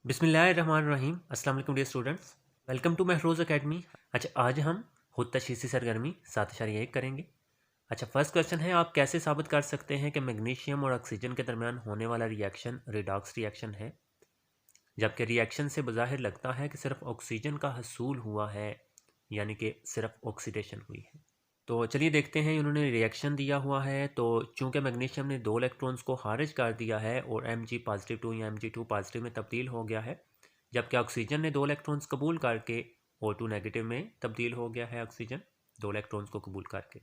बिस्मिल्लाहिर्रहमानिर्रहीम। अस्सलाम वालेकुम dear students, welcome to Mehroz academy. अच्छा, आज हम खुद तशीसी सरगर्मी 7.1 करेंगे। अच्छा, फर्स्ट क्वेश्चन है, आप कैसे साबित कर सकते हैं कि मैग्नीशियम और ऑक्सीजन के दरमियान होने वाला रिएक्शन रिडॉक्स रिएक्शन है, जबकि रिएक्शन से बज़ाहिर लगता है कि सिर्फ ऑक्सीजन का हसूल हुआ है, यानी कि सिर्फ ऑक्सीडेशन हुई है। तो चलिए देखते हैं, इन्होंने रिएक्शन दिया हुआ है। तो चूंकि मैग्नीशियम ने 2 इलेक्ट्रॉन्स को खारिज कर दिया है और Mg पॉजिटिव 2 या Mg2 पॉजिटिव में तब्दील हो गया है, जबकि ऑक्सीजन ने 2 इलेक्ट्रॉन्स कबूल करके O2 नेगेटिव में तब्दील हो गया है। ऑक्सीजन 2 इलेक्ट्रॉन्स को कबूल करके,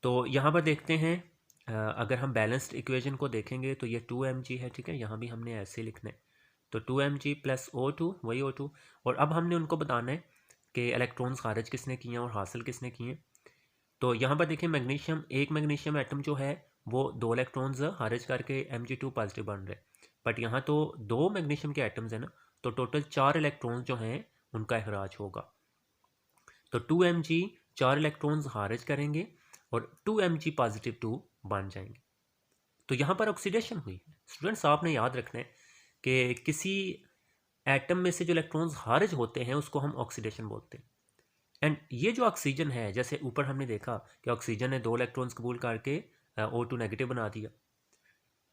तो यहाँ पर देखते हैं, अगर हम बैलेंस्ड इक्वेशन को देखेंगे तो ये 2Mg है, ठीक है। यहाँ भी हमने ऐसे लिखना है, तो 2Mg प्लस O2 वही O2। और अब हमने उनको बताना है कि इलेक्ट्रॉन्स खारिज किसने किए हैं और हासिल किसने किए हैं। तो यहाँ पर देखिए, मैग्नीशियम, एक मैग्नीशियम एटम जो है वो 2 इलेक्ट्रॉन्स खारिज करके Mg2 पॉजिटिव बन रहे, बट यहाँ तो 2 मैग्नीशियम के एटम्स हैं ना, तो टोटल 4 इलेक्ट्रॉन्स जो हैं उनका अखराज होगा। तो 2Mg 4 इलेक्ट्रॉन्स खारिज करेंगे और 2Mg पॉजिटिव 2 बन जाएंगे। तो यहाँ पर ऑक्सीडेशन हुई है। स्टूडेंट्स, आपने याद रखना है कि किसी एटम में से जो इलेक्ट्रॉन्स खारिज होते हैं उसको हम ऑक्सीडेशन बोलते हैं। एंड ये जो ऑक्सीजन है, जैसे ऊपर हमने देखा कि ऑक्सीजन ने 2 इलेक्ट्रॉन्स कबूल करके O2 नेगेटिव बना दिया,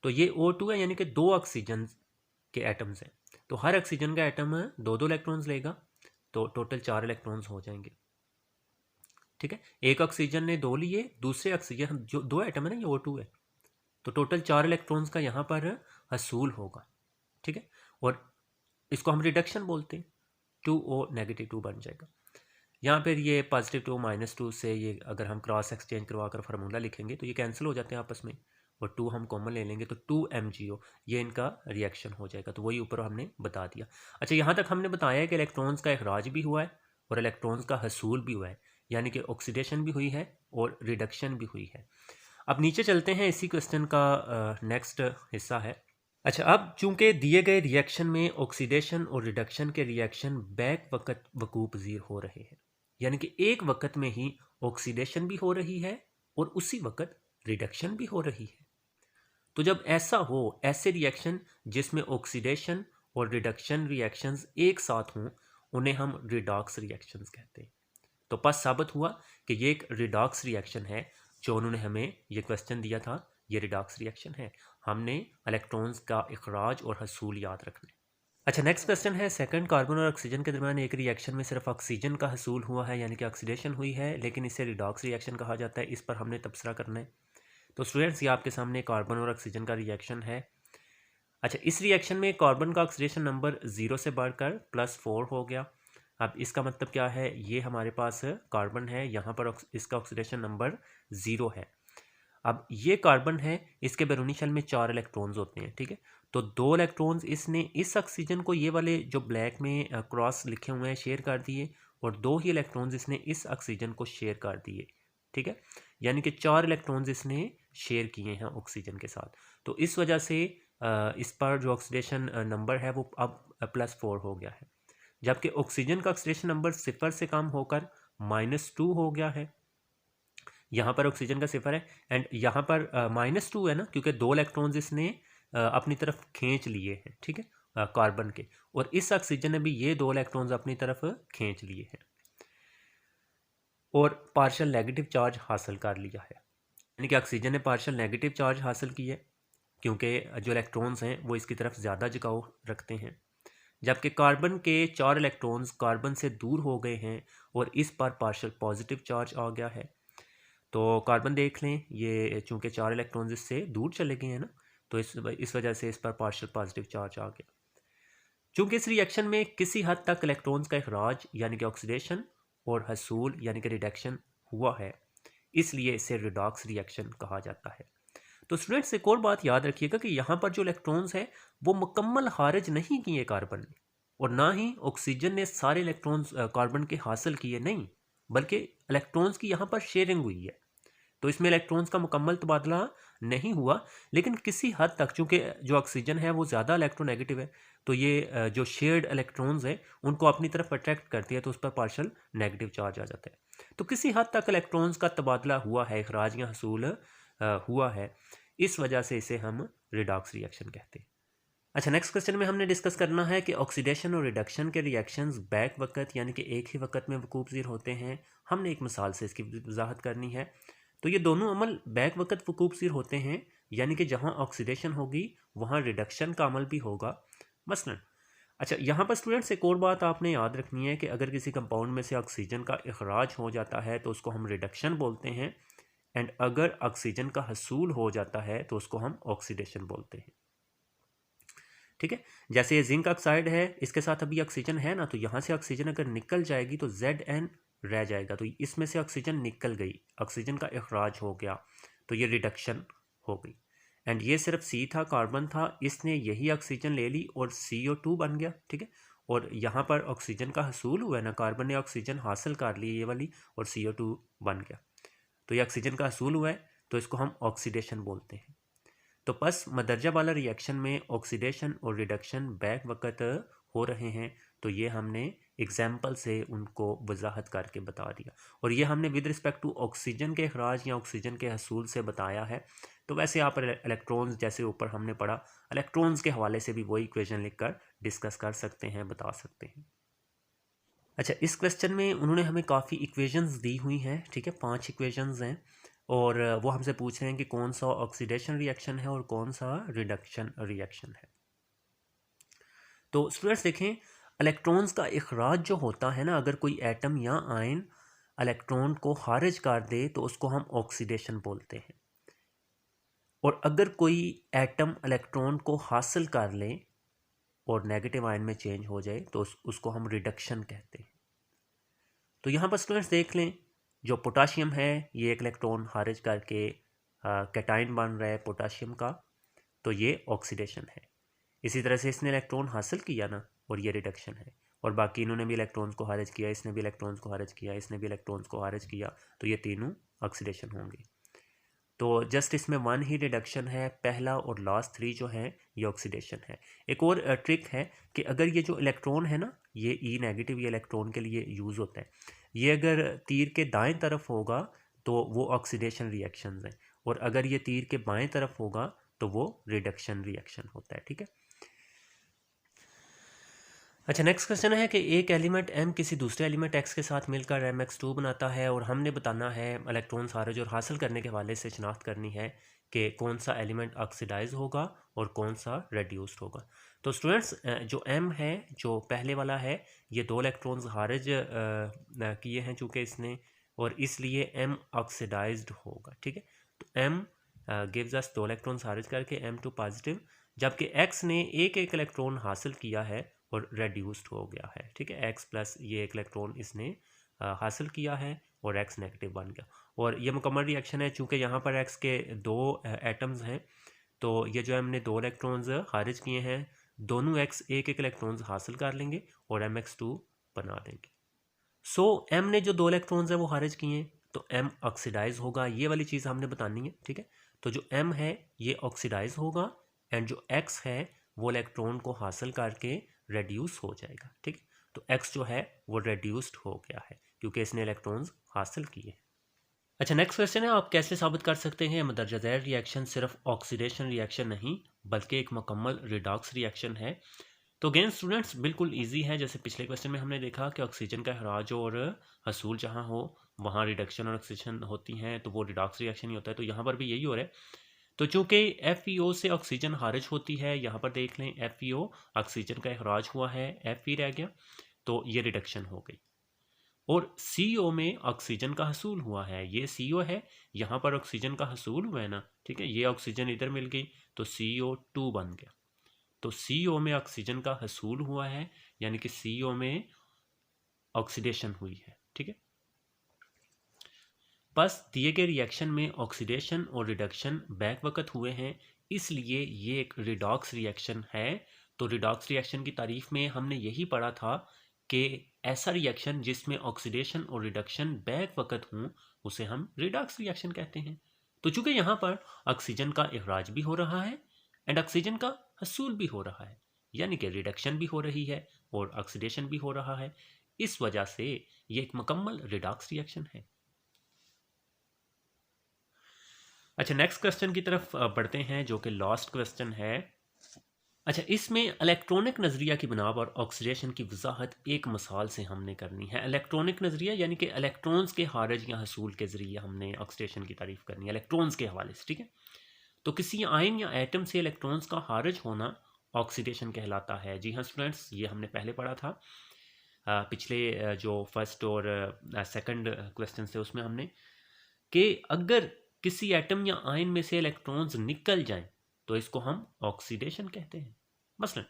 तो ये O2 है, यानी कि 2 ऑक्सीजन के एटम्स हैं। तो हर ऑक्सीजन का एटम 2 इलेक्ट्रॉन्स लेगा, तो टोटल 4 इलेक्ट्रॉन्स हो जाएंगे, ठीक है। एक ऑक्सीजन ने 2 लिए, दूसरे ऑक्सीजन जो 2 एटम है ना, ये O2 है, तो टोटल 4 इलेक्ट्रॉन्स का यहाँ पर हसूल होगा, ठीक है। और इसको हम रिडक्शन बोलते हैं, 2O नेगेटिव 2 बन जाएगा। यहाँ पर ये पॉजिटिव 2 -2 से ये अगर हम क्रॉस एक्सचेंज करवा कर फार्मूला लिखेंगे तो ये कैंसिल हो जाते हैं आपस में, और 2 हम कॉमन ले लेंगे तो 2MgO, ये इनका रिएक्शन हो जाएगा। तो वही ऊपर हमने बता दिया। अच्छा, यहाँ तक हमने बताया है कि इलेक्ट्रॉन्स का अखराज भी हुआ है और इलेक्ट्रॉन्स का हसूल भी हुआ है, यानी कि ऑक्सीडेशन भी हुई है और रिडक्शन भी हुई है। अब नीचे चलते हैं, इसी क्वेश्चन का नेक्स्ट हिस्सा है। अच्छा, अब चूंकि दिए गए रिएक्शन में ऑक्सीडेशन और रिडक्शन के रिएक्शन बैक वक्त वकूअ पज़ीर हो रहे हैं, यानी कि एक वक्त में ही ऑक्सीडेशन भी हो रही है और उसी वक्त रिडक्शन भी हो रही है। तो जब ऐसा हो, ऐसे रिएक्शन जिसमें ऑक्सीडेशन और रिडक्शन रिएक्शंस एक साथ हों, उन्हें हम रिडॉक्स रिएक्शंस कहते हैं। तो बस साबित हुआ कि ये एक रिडॉक्स रिएक्शन है। जो उन्होंने हमें ये क्वेश्चन दिया था, ये रिडॉक्स रिएक्शन है। हमने इलेक्ट्रॉन्स का इखराज और हसूल याद रखना है। अच्छा, नेक्स्ट क्वेश्चन है, सेकंड, कार्बन और ऑक्सीजन के दरमियान एक रिएक्शन में सिर्फ ऑक्सीजन का हसूल हुआ है, यानी कि ऑक्सीडेशन हुई है, लेकिन इसे रिडॉक्स रिएक्शन कहा जाता है। इस पर हमने तबसरा करना है। तो स्टूडेंट्स, ये आपके सामने कार्बन और ऑक्सीजन का रिएक्शन है। अच्छा, इस रिएक्शन में कार्बन का ऑक्सीडेशन नंबर 0 से बढ़कर +4 हो गया। अब इसका मतलब क्या है, ये हमारे पास कार्बन है, यहाँ पर इसका ऑक्सीडेशन नंबर 0 है। अब ये कार्बन है, इसके बैरूनी शेल में 4 इलेक्ट्रॉन्स होते हैं, ठीक है। तो 2 इलेक्ट्रॉन्स इसने इस ऑक्सीजन को, ये वाले जो ब्लैक में क्रॉस लिखे हुए हैं, शेयर कर दिए, और 2 ही इलेक्ट्रॉन्स इसने इस ऑक्सीजन को शेयर कर दिए, ठीक है। यानी कि 4 इलेक्ट्रॉन्स इसने शेयर किए हैं ऑक्सीजन के साथ। तो इस वजह से इस पर जो ऑक्सीडेशन नंबर है वो अब +4 हो गया है, जबकि ऑक्सीजन का ऑक्सीडेशन नंबर 0 से कम होकर -2 हो गया है। यहाँ पर ऑक्सीजन का 0 है एंड यहाँ पर -2 है ना, क्योंकि 2 इलेक्ट्रॉन्स इसने अपनी तरफ खींच लिए हैं, ठीक है, कार्बन के, और इस ऑक्सीजन ने भी ये 2 इलेक्ट्रॉन्स अपनी तरफ खींच लिए हैं और पार्शियल नेगेटिव चार्ज हासिल कर लिया है। यानी कि ऑक्सीजन ने पार्शियल नेगेटिव चार्ज हासिल किया है, क्योंकि जो इलेक्ट्रॉन्स हैं वो इसकी तरफ ज़्यादा झुकाव रखते हैं, जबकि कार्बन के 4 इलेक्ट्रॉन्स कार्बन से दूर हो गए हैं और इस पर पार्शियल पॉजिटिव चार्ज आ गया है। तो कार्बन देख लें, ये चूंकि 4 इलेक्ट्रॉन्स इससे दूर चले गए हैं ना, तो इस वजह से इस पर पार्शियल पॉजिटिव चार्ज आ गया। चूंकि इस रिएक्शन में किसी हद तक इलेक्ट्रॉन्स का अखराज यानी कि ऑक्सीडेशन और हसूल यानी कि रिडक्शन हुआ है, इसलिए इसे रिडॉक्स रिएक्शन कहा जाता है। तो स्टूडेंट्स, एक और बात याद रखिएगा कि यहाँ पर जो इलेक्ट्रॉन्स हैं वो मुकम्मल खारिज नहीं किए कार्बन ने, और ना ही ऑक्सीजन ने सारे इलेक्ट्रॉन्स कार्बन के हासिल किए, नहीं, बल्कि इलेक्ट्रॉन्स की यहाँ पर शेयरिंग हुई है। तो इसमें इलेक्ट्रॉन्स का मुकम्मल तबादला नहीं हुआ, लेकिन किसी हद तक, चूंकि जो ऑक्सीजन है वो ज़्यादा इलेक्ट्रोनेगेटिव है, तो ये जो शेयर्ड इलेक्ट्रॉन्स हैं उनको अपनी तरफ अट्रैक्ट करती है, तो उस पर पार्शियल नेगेटिव चार्ज आ जाता है। तो किसी हद तक इलेक्ट्रॉन्स का तबादला हुआ है, इखराज या हसूल हुआ है, इस वजह से इसे हम रिडॉक्स रिएक्शन कहते हैं। अच्छा, नेक्स्ट क्वेश्चन में हमने डिस्कस करना है कि ऑक्सीडेशन और रिडक्शन के रिएक्शंस बैक वक़्त यानी कि एक ही वक़्त में वकूफ़ पज़ीर होते हैं। हमने एक मिसाल से इसकी वजाहत करनी है। तो ये दोनों अमल बैक वक़्त वकूफ़ पज़ीर होते हैं, यानी कि जहाँ ऑक्सीडेशन होगी वहाँ रिडक्शन का अमल भी होगा। मसलन अच्छा, यहाँ पर स्टूडेंट्स एक और बात आपने याद रखनी है कि अगर किसी कंपाउंड में से ऑक्सीजन का इखराज हो जाता है तो उसको हम रिडक्शन बोलते हैं, एंड अगर ऑक्सीजन का हसूल हो जाता है तो उसको हम ऑक्सीडेशन बोलते हैं। ठीक है, जैसे ये जिंक ऑक्साइड है, इसके साथ अभी ऑक्सीजन है ना, तो यहाँ से ऑक्सीजन अगर निकल जाएगी तो Zn रह जाएगा, तो इसमें से ऑक्सीजन निकल गई, ऑक्सीजन का इखराज हो गया, तो ये रिडक्शन हो गई। एंड ये सिर्फ C था, कार्बन था, इसने यही ऑक्सीजन ले ली और CO2 बन गया। ठीक है, और यहाँ पर ऑक्सीजन का हसूल हुआ है ना, कार्बन ने ऑक्सीजन हासिल कर ली ये वाली और CO2 बन गया, तो ये ऑक्सीजन का हसूल हुआ है, तो इसको हम ऑक्सीडेशन बोलते हैं। तो बस मदरजा वाला रिएक्शन में ऑक्सीडेशन और रिडक्शन बैक वक़्त हो रहे हैं, तो ये हमने एग्जाम्पल से उनको वजाहत करके बता दिया, और ये हमने विद रिस्पेक्ट टू ऑक्सीजन के अखराज या ऑक्सीजन के हसूल से बताया है। तो वैसे आप इलेक्ट्रॉन्स जैसे ऊपर हमने पढ़ा, इलेक्ट्रॉन्स के हवाले से भी वही इक्वेशन लिखकर डिस्कस कर सकते हैं, बता सकते हैं। अच्छा, इस क्वेश्चन में उन्होंने हमें काफ़ी इक्वेशंस दी हुई हैं। ठीक है, 5 इक्वेशंस हैं, और वो हमसे पूछ रहे हैं कि कौन सा ऑक्सीडेशन रिएक्शन है और कौन सा रिडक्शन रिएक्शन है। तो स्टूडेंट्स देखें, इलेक्ट्रॉन्स का इखराज जो होता है ना, अगर कोई एटम या आयन इलेक्ट्रॉन को खारिज कर दे तो उसको हम ऑक्सीडेशन बोलते हैं, और अगर कोई एटम इलेक्ट्रॉन को हासिल कर ले और नेगेटिव आयन में चेंज हो जाए तो उसको हम रिडक्शन कहते हैं। तो यहाँ पर स्टूडेंट्स देख लें, जो पोटाशियम है ये एक इलेक्ट्रॉन खारिज करके कैटाइन बन रहा है पोटाशियम का, तो ये ऑक्सीडेशन है। इसी तरह से इसने इलेक्ट्रॉन हासिल किया ना, और ये रिडक्शन है, और बाकी इन्होंने भी इलेक्ट्रॉन्स को खारिज किया, इसने भी इलेक्ट्रॉन्स को खारिज किया, इसने भी इलेक्ट्रॉन्स को खारिज किया, तो ये तीनों ऑक्सीडेशन होंगे। तो जस्ट इसमें वन ही रिडक्शन है, पहला और लास्ट 3 जो है ये ऑक्सीडेशन है। एक और ट्रिक है कि अगर ये जो इलेक्ट्रॉन है ना, ये ई नेगेटिव, ये इलेक्ट्रॉन के लिए यूज़ होता है, ये अगर तीर के दाएं तरफ होगा तो वो ऑक्सीडेशन रिएक्शंस हैं, और अगर ये तीर के बाएं तरफ होगा तो वो रिडक्शन रिएक्शन होता है। ठीक है, अच्छा, नेक्स्ट क्वेश्चन है कि एक एलिमेंट M किसी दूसरे एलिमेंट X के साथ मिलकर MX2 बनाता है, और हमने बताना है इलेक्ट्रॉन खारिज और हासिल करने के हवाले से शनाख्त करनी है कि कौन सा एलिमेंट ऑक्सीडाइज होगा और कौन सा रेड्यूस्ड होगा। तो स्टूडेंट्स, जो M है, जो पहले वाला है, ये 2 इलेक्ट्रॉन्स खारिज किए हैं चूँकि इसने, और इसलिए M ऑक्सीडाइज्ड होगा। ठीक है, तो M गिव्स अस 2 इलेक्ट्रॉन्स खारिज करके M2 पॉजिटिव, जबकि X ने एक एक इलेक्ट्रॉन हासिल किया है और रेड्यूस्ड हो गया है। ठीक है, एक्स प्लस ये एक इलेक्ट्रॉन इसने हासिल किया है और एक्स नेगेटिव बन गया, और ये मुकम्मल रिएक्शन है। चूँकि यहाँ पर एक्स के 2 एटम्स हैं, तो ये जो हमने 2 इलेक्ट्रॉन्स खारिज किए हैं, दोनों एक्स एक एक इलेक्ट्रॉन्स हासिल कर लेंगे और MX2 बना देंगे। सो एम ने जो 2 इलेक्ट्रॉन्स हैं वो खारिज किए हैं, तो एम ऑक्सीडाइज होगा, ये वाली चीज़ हमने बतानी है। ठीक है, तो जो एम है ये ऑक्सीडाइज होगा, एंड जो एक्स है वो इलेक्ट्रॉन को हासिल करके रेड्यूस हो जाएगा। ठीक है, तो एक्स जो है वो रेड्यूस्ड हो गया है क्योंकि इसने इलेक्ट्रॉन्स हासिल किए। अच्छा, नेक्स्ट क्वेश्चन है, आप कैसे साबित कर सकते हैं मदरजा ज़ैल रिएक्शन सिर्फ ऑक्सीडेशन रिएक्शन नहीं बल्कि एक मुकम्मल रिडॉक्स रिएक्शन है। तो अगेन स्टूडेंट्स, बिल्कुल इजी है। जैसे पिछले क्वेश्चन में हमने देखा कि ऑक्सीजन का अखराज और हसूल जहाँ हो वहाँ रिडक्शन और ऑक्सीजन होती हैं, तो वो रिडॉक्स रिएक्शन ही होता है। तो यहाँ पर भी यही हो रहा है। तो चूँकि FeO से ऑक्सीजन खारिज होती है, यहाँ पर देख लें FeO ऑक्सीजन का अखराज हुआ है, Fe रह गया, तो ये रिडक्शन हो गई। और CO में ऑक्सीजन का हसूल हुआ है, ये CO है, यहाँ पर ऑक्सीजन का हसूल हुआ है ना। ठीक है, ये ऑक्सीजन इधर मिल गई तो CO2 बन गया। तो CO में ऑक्सीजन का हसूल हुआ है, यानी कि CO में ऑक्सीडेशन हुई है। ठीक है, बस दिए गए रिएक्शन में ऑक्सीडेशन और रिडक्शन बैक वक़्त हुए हैं, इसलिए ये एक रिडॉक्स रिएक्शन है। तो रिडॉक्स रिएक्शन की तारीफ में हमने यही पढ़ा था कि ऐसा रिएक्शन जिसमें ऑक्सीडेशन और रिडक्शन बैक वक़्त हों उसे हम रिडॉक्स रिएक्शन कहते हैं। तो चूंकि यहाँ पर ऑक्सीजन का अखराज भी हो रहा है एंड ऑक्सीजन का हसूल भी हो रहा है, यानी कि रिडक्शन भी हो रही है और ऑक्सीडेशन भी हो रहा है, इस वजह से ये एक मुकम्मल रिडॉक्स रिएक्शन है। अच्छा, नेक्स्ट क्वेश्चन की तरफ बढ़ते हैं, जो कि लास्ट क्वेश्चन है। अच्छा, इसमें इलेक्ट्रॉनिक नज़रिया की बिना पर ऑक्सीडेशन की वजाहत एक मिसाल से हमने करनी है। इलेक्ट्रॉनिक नज़रिया यानी कि इलेक्ट्रॉन्स के खारिज या हसूल के ज़रिए हमने ऑक्सीडेशन की तारीफ़ करनी है इलेक्ट्रॉन्स के हवाले से, ठीक है। तो किसी आयन या एटम से इलेक्ट्रॉन्स का खारिज होना ऑक्सीडेशन कहलाता है। जी हाँ स्टूडेंट्स, ये हमने पहले पढ़ा था पिछले जो फर्स्ट और सेकंड क्वेश्चन थे उसमें हमने, कि अगर किसी एटम या आयन में से इलेक्ट्रॉन्स निकल जाएं तो इसको हम ऑक्सीडेशन कहते हैं। मसलन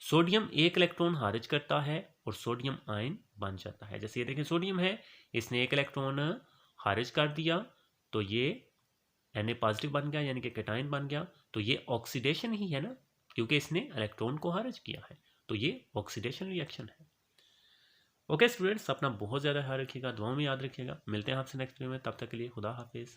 सोडियम एक इलेक्ट्रॉन खारिज करता है और सोडियम आयन बन जाता है। जैसे ये देखें, सोडियम है, इसने एक इलेक्ट्रॉन खारिज कर दिया तो ये Na पॉजिटिव बन गया यानी कि कैटायन बन गया। तो ये ऑक्सीडेशन ही है ना, क्योंकि इसने इलेक्ट्रॉन को खारिज किया है। तो ये ऑक्सीडेशन रिएक्शन है। ओके स्टूडेंट्स, अपना बहुत ज़्यादा ख्याल रखिएगा, दुआओं में याद रखिएगा। मिलते हैं आपसे नेक्स्ट वीडियो में, तब तक के लिए खुदा हाफिज़।